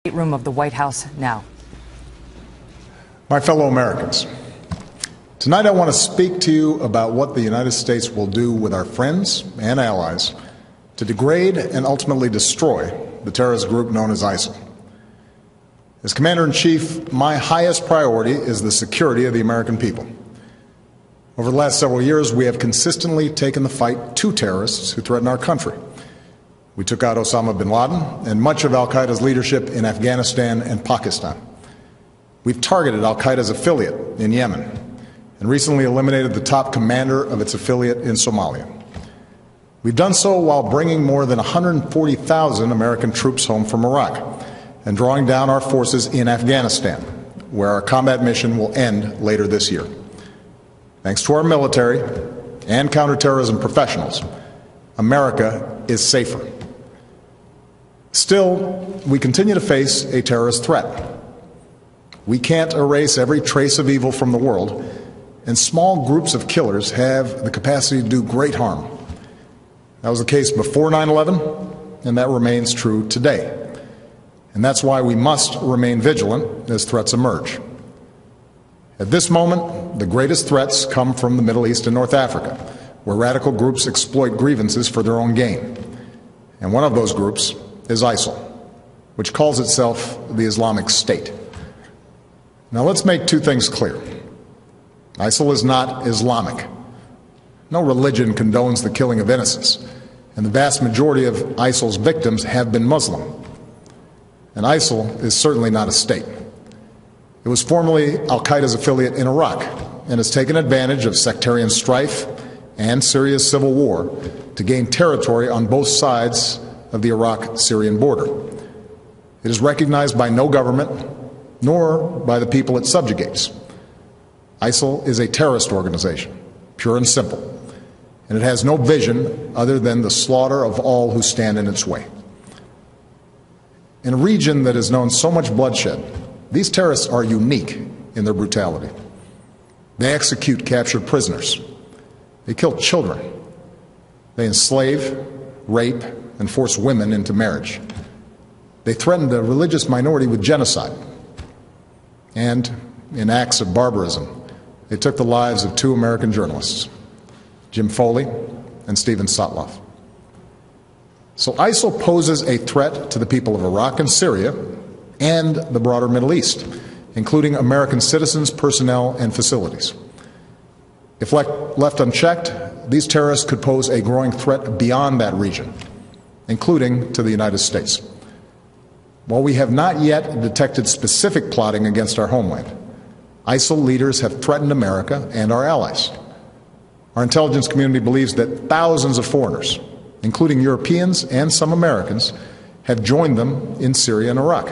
Room of the White House now. My fellow Americans, tonight I want to speak to you about what the United States will do with our friends and allies to degrade and ultimately destroy the terrorist group known as ISIL. As Commander-in-Chief, my highest priority is the security of the American people. Over the last several years, we have consistently taken the fight to terrorists who threaten our country. We took out Osama bin Laden and much of al-Qaeda's leadership in Afghanistan and Pakistan. We've targeted al-Qaeda's affiliate in Yemen and recently eliminated the top commander of its affiliate in Somalia. We've done so while bringing more than 140,000 American troops home from Iraq and drawing down our forces in Afghanistan, where our combat mission will end later this year. Thanks to our military and counterterrorism professionals, America is safer. Still, we continue to face a terrorist threat. We can't erase every trace of evil from the world, and small groups of killers have the capacity to do great harm. That was the case before 9/11, and that remains true today. And that's why we must remain vigilant as threats emerge. At this moment, the greatest threats come from the Middle East and North Africa, where radical groups exploit grievances for their own gain. And one of those groups is ISIL, which calls itself the Islamic State. Now let's make two things clear. ISIL is not Islamic. No religion condones the killing of innocents, and the vast majority of ISIL's victims have been Muslim. And ISIL is certainly not a state. It was formerly al-Qaeda's affiliate in Iraq and has taken advantage of sectarian strife and Syria's civil war to gain territory on both sides of the Iraq-Syrian border. It is recognized by no government, nor by the people it subjugates. ISIL is a terrorist organization, pure and simple, and it has no vision other than the slaughter of all who stand in its way. In a region that has known so much bloodshed, these terrorists are unique in their brutality. They execute captured prisoners. They kill children. They enslave, rape, and force women into marriage. They threatened a religious minority with genocide. And in acts of barbarism, they took the lives of two American journalists, Jim Foley and Stephen Sotloff. So ISIL poses a threat to the people of Iraq and Syria and the broader Middle East, including American citizens, personnel, and facilities. If left unchecked, these terrorists could pose a growing threat beyond that region, including to the United States. While we have not yet detected specific plotting against our homeland, ISIL leaders have threatened America and our allies. Our intelligence community believes that thousands of foreigners, including Europeans and some Americans, have joined them in Syria and Iraq.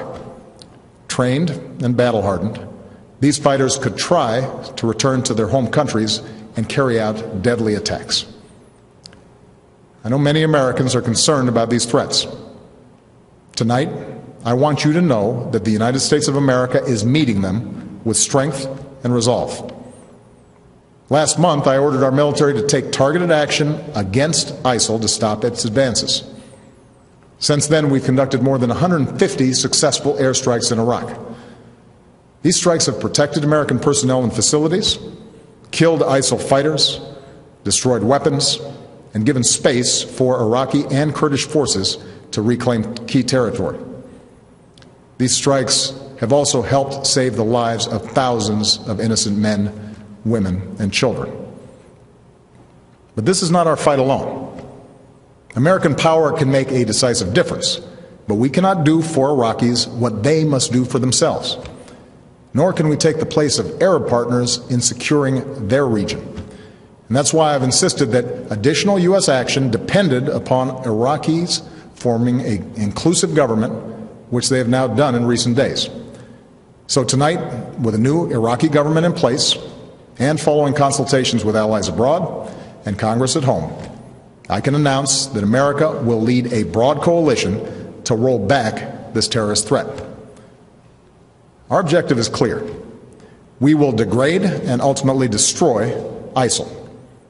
Trained and battle-hardened, these fighters could try to return to their home countries and carry out deadly attacks. I know many Americans are concerned about these threats. Tonight, I want you to know that the United States of America is meeting them with strength and resolve. Last month, I ordered our military to take targeted action against ISIL to stop its advances. Since then, we've conducted more than 150 successful airstrikes in Iraq. These strikes have protected American personnel and facilities, killed ISIL fighters, destroyed weapons, and given space for Iraqi and Kurdish forces to reclaim key territory. These strikes have also helped save the lives of thousands of innocent men, women, and children. But this is not our fight alone. American power can make a decisive difference, but we cannot do for Iraqis what they must do for themselves. Nor can we take the place of Arab partners in securing their region. And that's why I've insisted that additional U.S. action depended upon Iraqis forming an inclusive government, which they have now done in recent days. So tonight, with a new Iraqi government in place, and following consultations with allies abroad and Congress at home, I can announce that America will lead a broad coalition to roll back this terrorist threat. Our objective is clear. We will degrade and ultimately destroy ISIL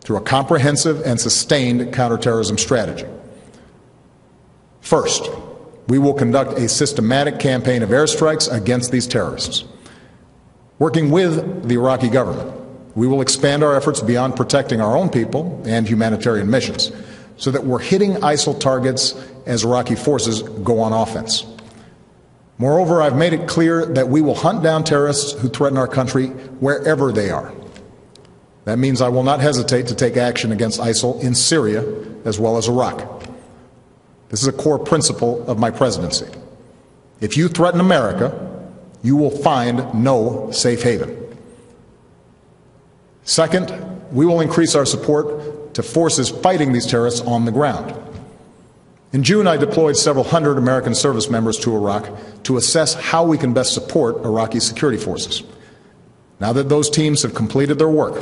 through a comprehensive and sustained counterterrorism strategy. First, we will conduct a systematic campaign of airstrikes against these terrorists. Working with the Iraqi government, we will expand our efforts beyond protecting our own people and humanitarian missions so that we're hitting ISIL targets as Iraqi forces go on offense. Moreover, I've made it clear that we will hunt down terrorists who threaten our country wherever they are. That means I will not hesitate to take action against ISIL in Syria as well as Iraq. This is a core principle of my presidency. If you threaten America, you will find no safe haven. Second, we will increase our support to forces fighting these terrorists on the ground. In June, I deployed several hundred American service members to Iraq to assess how we can best support Iraqi security forces. Now that those teams have completed their work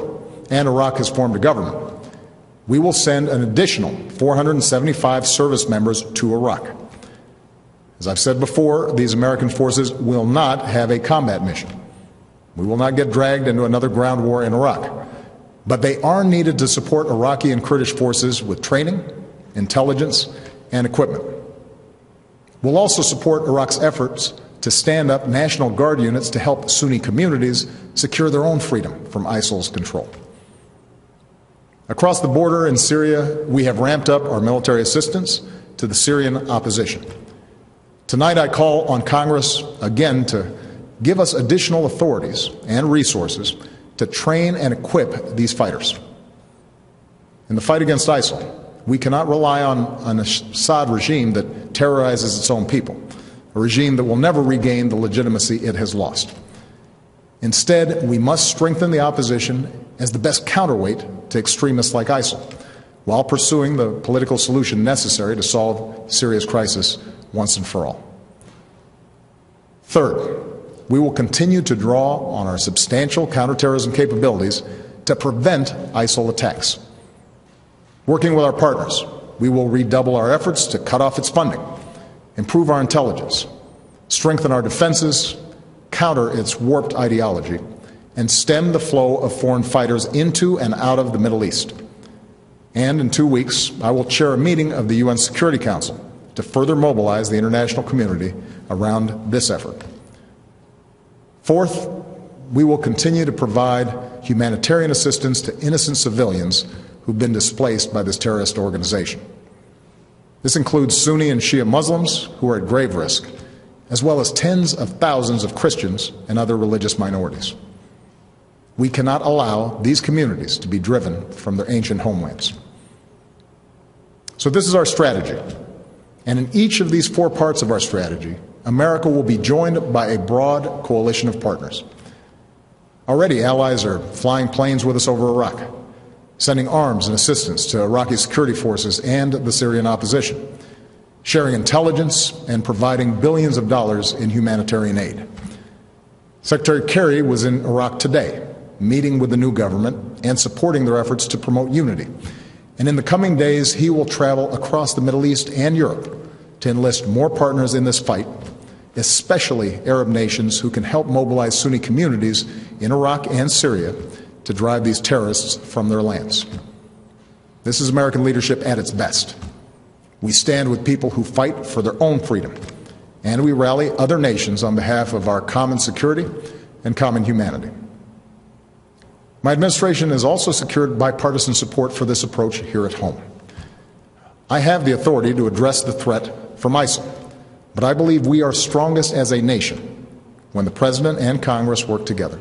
and Iraq has formed a government, we will send an additional 475 service members to Iraq. As I've said before, these American forces will not have a combat mission. We will not get dragged into another ground war in Iraq. But they are needed to support Iraqi and Kurdish forces with training, intelligence, and equipment. We'll also support Iraq's efforts to stand up National Guard units to help Sunni communities secure their own freedom from ISIL's control. Across the border in Syria, we have ramped up our military assistance to the Syrian opposition. Tonight, I call on Congress again to give us additional authorities and resources to train and equip these fighters. In the fight against ISIL, we cannot rely on an Assad regime that terrorizes its own people, a regime that will never regain the legitimacy it has lost. Instead, we must strengthen the opposition as the best counterweight to extremists like ISIL, while pursuing the political solution necessary to solve Syria's crisis once and for all. Third, we will continue to draw on our substantial counterterrorism capabilities to prevent ISIL attacks. Working with our partners, we will redouble our efforts to cut off its funding, improve our intelligence, strengthen our defenses, counter its warped ideology, and stem the flow of foreign fighters into and out of the Middle East. And in 2 weeks, I will chair a meeting of the UN Security Council to further mobilize the international community around this effort. Fourth, we will continue to provide humanitarian assistance to innocent civilians who've been displaced by this terrorist organization. This includes Sunni and Shia Muslims who are at grave risk, as well as tens of thousands of Christians and other religious minorities. We cannot allow these communities to be driven from their ancient homelands. So this is our strategy. And in each of these 4 parts of our strategy, America will be joined by a broad coalition of partners. Already, allies are flying planes with us over Iraq, sending arms and assistance to Iraqi security forces and the Syrian opposition, sharing intelligence and providing billions of dollars in humanitarian aid. Secretary Kerry was in Iraq today, meeting with the new government and supporting their efforts to promote unity. And in the coming days, he will travel across the Middle East and Europe to enlist more partners in this fight, especially Arab nations who can help mobilize Sunni communities in Iraq and Syria to drive these terrorists from their lands. This is American leadership at its best. We stand with people who fight for their own freedom, and we rally other nations on behalf of our common security and common humanity. My administration has also secured bipartisan support for this approach here at home. I have the authority to address the threat from ISIL, but I believe we are strongest as a nation when the President and Congress work together.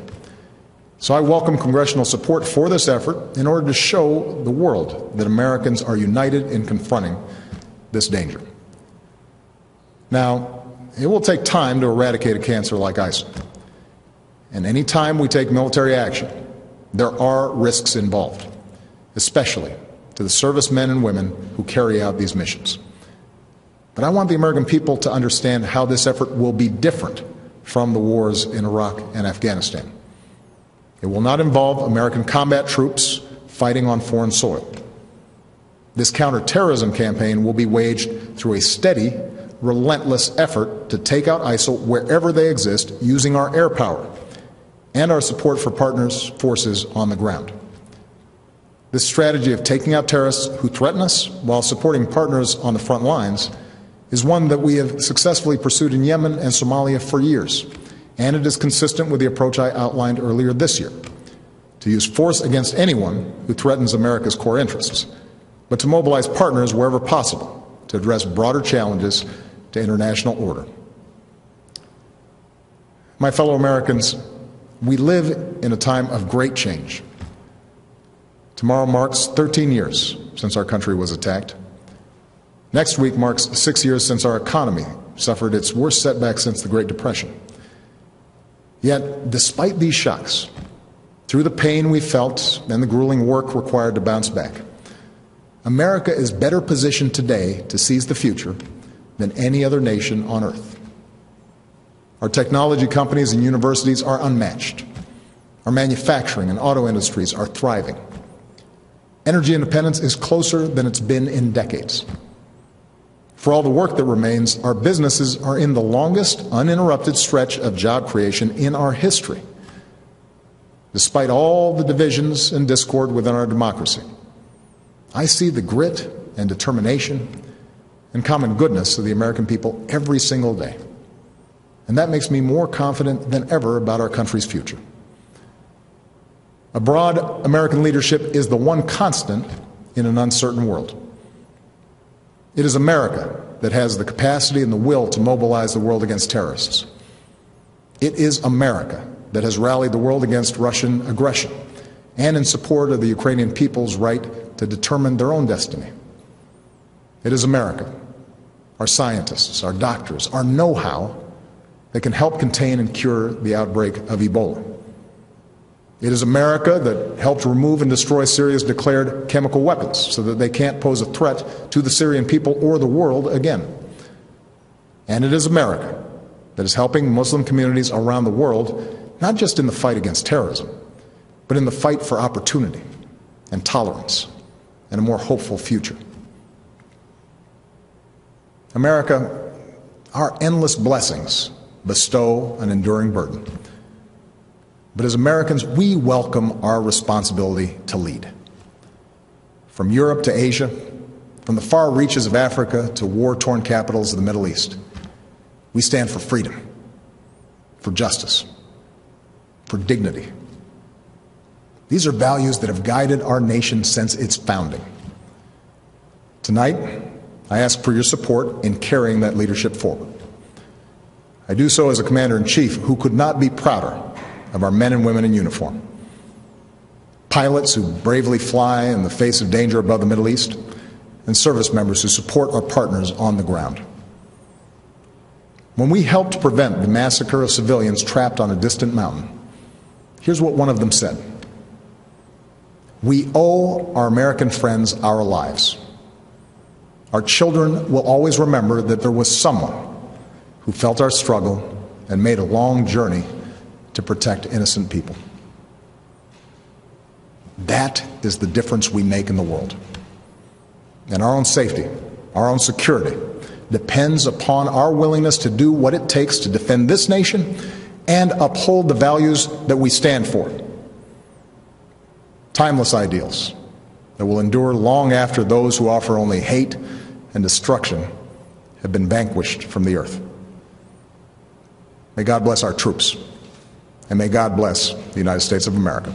So I welcome congressional support for this effort in order to show the world that Americans are united in confronting this danger. Now, it will take time to eradicate a cancer like ISIL. And any time we take military action, there are risks involved, especially to the servicemen and women who carry out these missions. But I want the American people to understand how this effort will be different from the wars in Iraq and Afghanistan. It will not involve American combat troops fighting on foreign soil. This counterterrorism campaign will be waged through a steady, relentless effort to take out ISIL wherever they exist using our air power and our support for partners' forces on the ground. This strategy of taking out terrorists who threaten us while supporting partners on the front lines is one that we have successfully pursued in Yemen and Somalia for years, and it is consistent with the approach I outlined earlier this year: to use force against anyone who threatens America's core interests, but to mobilize partners wherever possible to address broader challenges to international order. My fellow Americans, we live in a time of great change. Tomorrow marks 13 years since our country was attacked. Next week marks 6 years since our economy suffered its worst setback since the Great Depression. Yet, despite these shocks, through the pain we felt and the grueling work required to bounce back, America is better positioned today to seize the future than any other nation on earth. Our technology companies and universities are unmatched. Our manufacturing and auto industries are thriving. Energy independence is closer than it's been in decades. For all the work that remains, our businesses are in the longest uninterrupted stretch of job creation in our history, despite all the divisions and discord within our democracy. I see the grit and determination and common goodness of the American people every single day, and that makes me more confident than ever about our country's future. A broad American leadership is the one constant in an uncertain world. It is America that has the capacity and the will to mobilize the world against terrorists. It is America that has rallied the world against Russian aggression and in support of the Ukrainian people's right to determine their own destiny. It is America, our scientists, our doctors, our know-how that can help contain and cure the outbreak of Ebola. It is America that helped remove and destroy Syria's declared chemical weapons so that they can't pose a threat to the Syrian people or the world again. And it is America that is helping Muslim communities around the world, not just in the fight against terrorism, but in the fight for opportunity and tolerance and a more hopeful future. America, our endless blessings bestow an enduring burden. But as Americans, we welcome our responsibility to lead. From Europe to Asia, from the far reaches of Africa to war-torn capitals of the Middle East, we stand for freedom, for justice, for dignity. These are values that have guided our nation since its founding. Tonight, I ask for your support in carrying that leadership forward. I do so as a Commander-in-Chief who could not be prouder of our men and women in uniform. Pilots who bravely fly in the face of danger above the Middle East, and service members who support our partners on the ground. When we helped prevent the massacre of civilians trapped on a distant mountain, here's what one of them said: "We owe our American friends our lives. Our children will always remember that there was someone who felt our struggle and made a long journey to protect innocent people." That is the difference we make in the world. And our own safety, our own security, depends upon our willingness to do what it takes to defend this nation and uphold the values that we stand for. Timeless ideals that will endure long after those who offer only hate and destruction have been vanquished from the earth. May God bless our troops, and may God bless the United States of America.